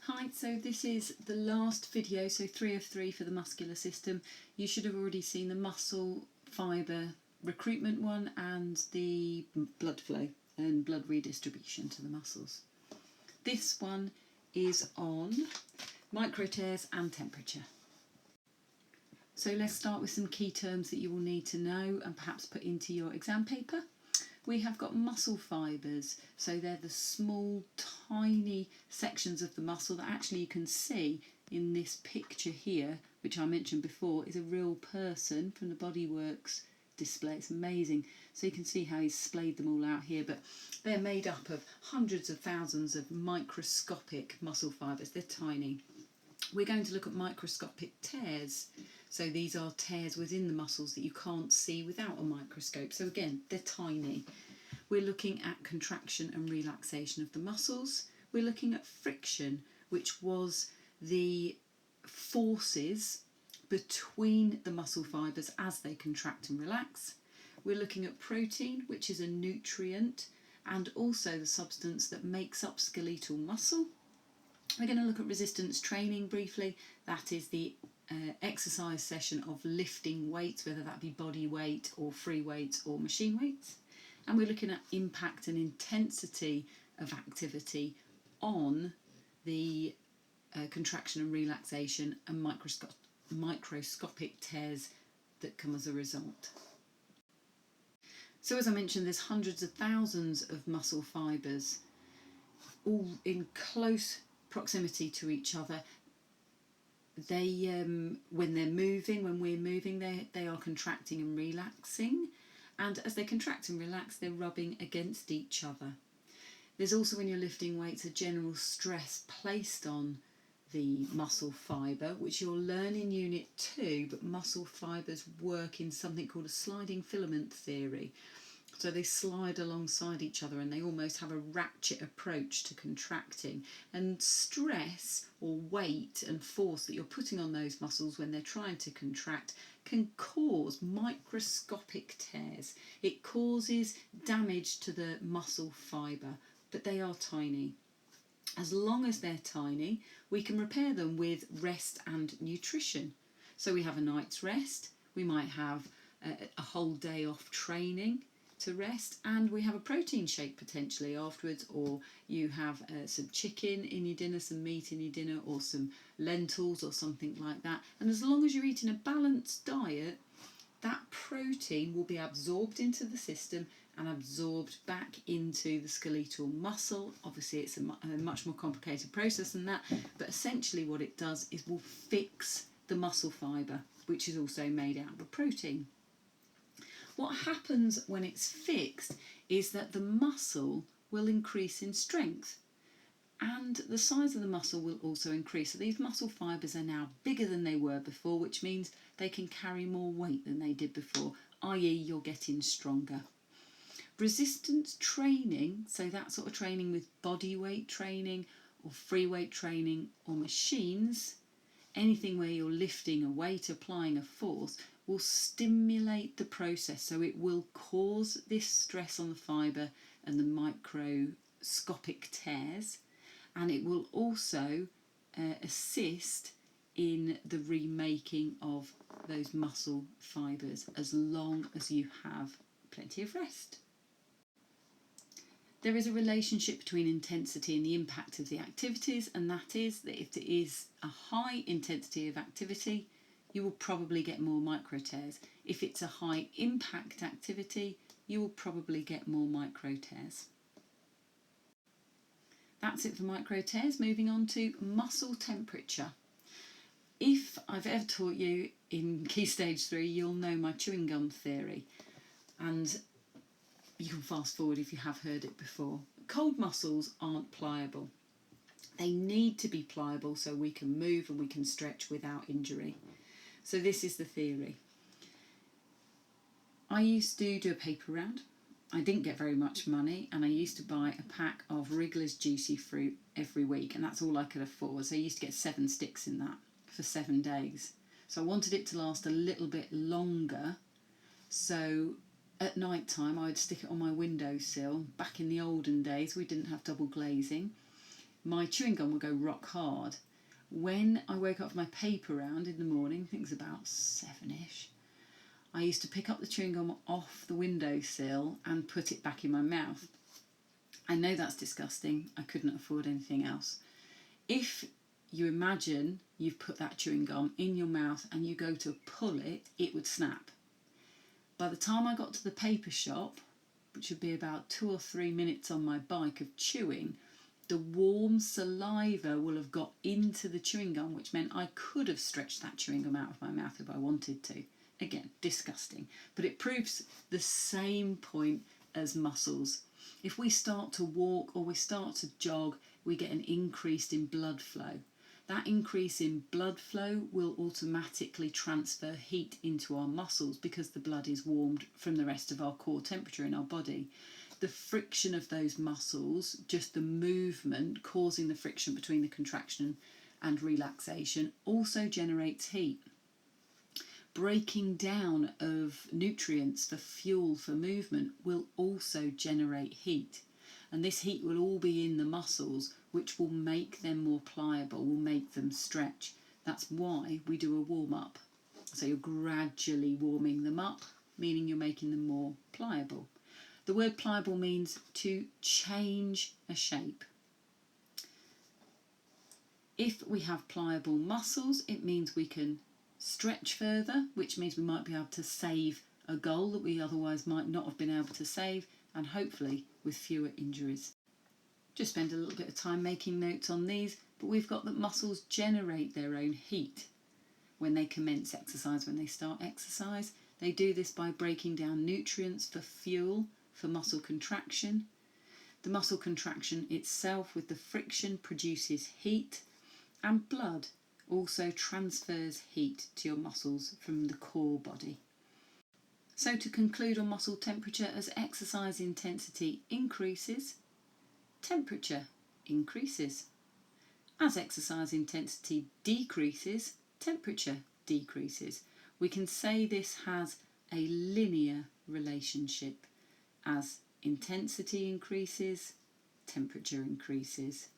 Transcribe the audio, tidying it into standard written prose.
Hi, so this is the last video, so 3 of 3 for the muscular system. You should have already seen the muscle fibre recruitment one and the blood flow and blood redistribution to the muscles. This one is on microtears and temperature. So let's start with some key terms that you will need to know and perhaps put into your exam paper. We have got muscle fibres, so they're the small, tiny sections of the muscle that actually you can see in this picture here, which I mentioned before, is a real person from the Bodyworks display. It's amazing. So you can see how he's splayed them all out here, but they're made up of hundreds of thousands of microscopic muscle fibres. They're tiny. We're going to look at microscopic tears. So these are tears within the muscles that you can't see without a microscope. So again, they're tiny. We're looking at contraction and relaxation of the muscles. We're looking at friction, which was the forces between the muscle fibres as they contract and relax. We're looking at protein, which is a nutrient and also the substance that makes up skeletal muscle. We're going to look at resistance training briefly. That is the exercise session of lifting weights, whether that be body weight or free weights or machine weights. And we're looking at impact and intensity of activity on the contraction and relaxation and microscopic tears that come as a result. So as I mentioned, there's hundreds of thousands of muscle fibres, all in close proximity to each other. They when we're moving, they are contracting and relaxing, and as they contract and relax, they're rubbing against each other. There's also, when you're lifting weights, a general stress placed on the muscle fibre, which you'll learn in Unit 2, but muscle fibres work in something called a sliding filament theory. So they slide alongside each other and they almost have a ratchet approach to contracting. And stress or weight and force that you're putting on those muscles when they're trying to contract can cause microscopic tears. It causes damage to the muscle fibre, but they are tiny. As long as they're tiny, we can repair them with rest and nutrition. So we have a night's rest, we might have a whole day off training to rest, and we have a protein shake potentially afterwards, or you have some chicken in your dinner, some meat in your dinner, or some lentils or something like that. And as long as you're eating a balanced diet, that protein will be absorbed into the system and absorbed back into the skeletal muscle. Obviously it's a much more complicated process than that, but essentially what it does is will fix the muscle fibre, which is also made out of a protein. What happens when it's fixed is that the muscle will increase in strength and the size of the muscle will also increase. So these muscle fibres are now bigger than they were before, which means they can carry more weight than they did before, i.e. you're getting stronger. Resistance training, so that sort of training with body weight training or free weight training or machines, anything where you're lifting a weight, applying a force, will stimulate the process, so it will cause this stress on the fibre and the microscopic tears, and it will also assist in the remaking of those muscle fibres as long as you have plenty of rest. There is a relationship between intensity and the impact of the activities, and that is that if there is a high intensity of activity, you will probably get more microtears. If it's a high impact activity, you will probably get more microtears. That's it for microtears. Moving on to muscle temperature. If I've ever taught you in Key Stage 3, you'll know my chewing gum theory, and you can fast forward if you have heard it before. Cold muscles aren't pliable. They need to be pliable so we can move and we can stretch without injury. So this is the theory. I used to do a paper round. I didn't get very much money, and I used to buy a pack of Wrigley's Juicy Fruit every week, and that's all I could afford. So I used to get 7 sticks in that for 7 days. So I wanted it to last a little bit longer, so at night time I would stick it on my windowsill. Back in the olden days we didn't have double glazing. my chewing gum will go rock hard. When I woke up from my paper round in the morning, I think it was about 7ish, I used to pick up the chewing gum off the windowsill and put it back in my mouth. I know that's disgusting. I couldn't afford anything else. If you imagine you've put that chewing gum in your mouth and you go to pull it, it would snap. By the time I got to the paper shop, which would be about 2 or 3 minutes on my bike of chewing, the warm saliva will have got into the chewing gum, which meant I could have stretched that chewing gum out of my mouth if I wanted to. Again, disgusting. But it proves the same point as muscles. If we start to walk or we start to jog, we get an increase in blood flow. That increase in blood flow will automatically transfer heat into our muscles because the blood is warmed from the rest of our core temperature in our body. The friction of those muscles, just the movement causing the friction between the contraction and relaxation, also generates heat. Breaking down of nutrients for fuel for movement will also generate heat. And this heat will all be in the muscles, which will make them more pliable, will make them stretch. That's why we do a warm-up. So you're gradually warming them up, meaning you're making them more pliable. The word pliable means to change a shape. If we have pliable muscles, it means we can stretch further, which means we might be able to save a goal that we otherwise might not have been able to save, and hopefully with fewer injuries. Just spend a little bit of time making notes on these, but we've got that muscles generate their own heat when they commence exercise, when they start exercise. They do this by breaking down nutrients for fuel, for muscle contraction. The muscle contraction itself with the friction produces heat, and blood also transfers heat to your muscles from the core body. So to conclude on muscle temperature, as exercise intensity increases, temperature increases. As exercise intensity decreases, temperature decreases. We can say this has a linear relationship. As intensity increases, temperature increases.